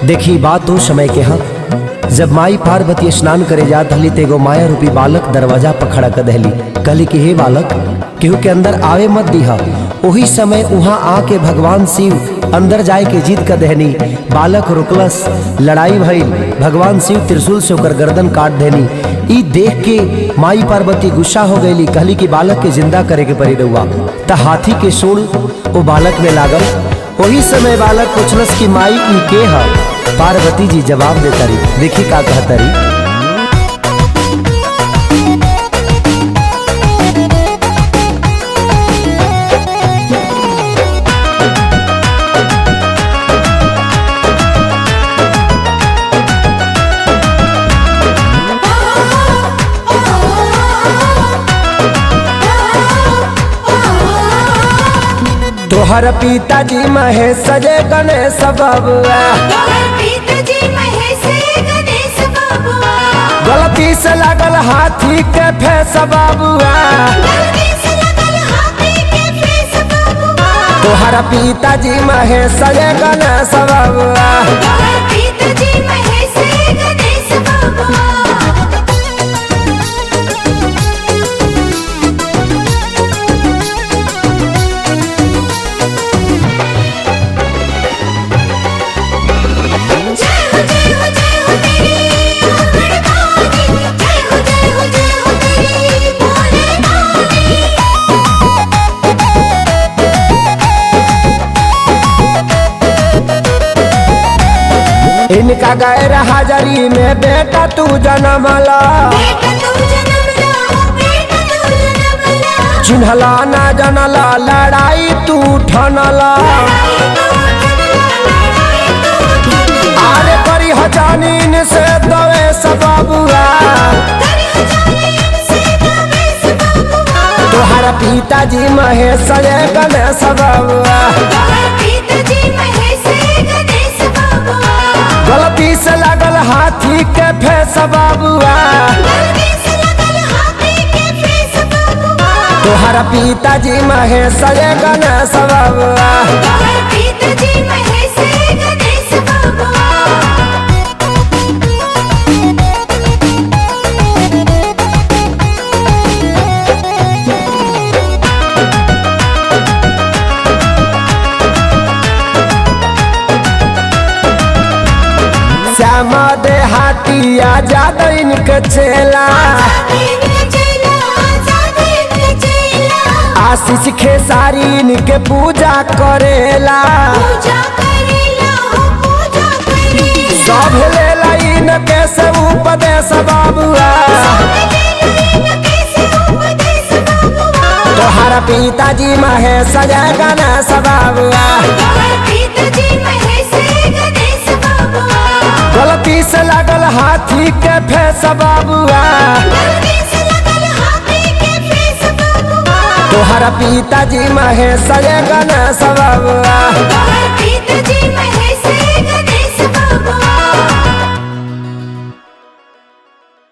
देखी बात तो समय के हाँ जब माई पार्वती स्नान करे जात हली तेगो माया रूपी बालक दरवाजा पर खड़ा कर दहली। कहली कि हे बालक केहू के अंदर आवे मत दीहा। वही समय वहां आके भगवान शिव अंदर जाए के जीत कर दहनी। बालक रुकलस, लड़ाई भइल, भगवान शिव त्रिशूल से ओकर गर्दन काट देनी। ई देख के माई पार्वती गुस्सा हो गईली। कहली कि बालक के जिंदा करे के पड़ी रहुआ। त हाथी के सूंड वो बालक में लागल। वही समय बालक पूछलस कि माई ई के है। पार्वती जी जवाब देता रही। देखी का कहता रही। तोहर पिताजी महेश सजे गणेश बबुआ, गलती से लगल हाथी के फेस बबुआ। तोहर पिताजी महेश सजे गणेश बबुआ। इनका गैर हाजरी में बेटा तू जन्मला, चिन्हला ना जनला लड़ाई तू ठनला। आरे करी हजानीन से दवे सबबुआ। तोहरा पिताजी महेश सजे गणेश बबुआ। गलती से लगल हाथी के फेस बबुआ। तोहरा पिताजी महेश सजे गणेश बबुआ। श्यामा दे हाथिया ज्यादा इनके चेला, आशीष खेसारी इनके पूजा करेला। सब लेला इनके से उपदेश बबुआ। तोहरा पिताजी महेश सजे गणेश बबुआ। गलती से लगल हाथी के फेस बबुआ। तोहरा पिताजी महेश सजे गणेश बबुआ।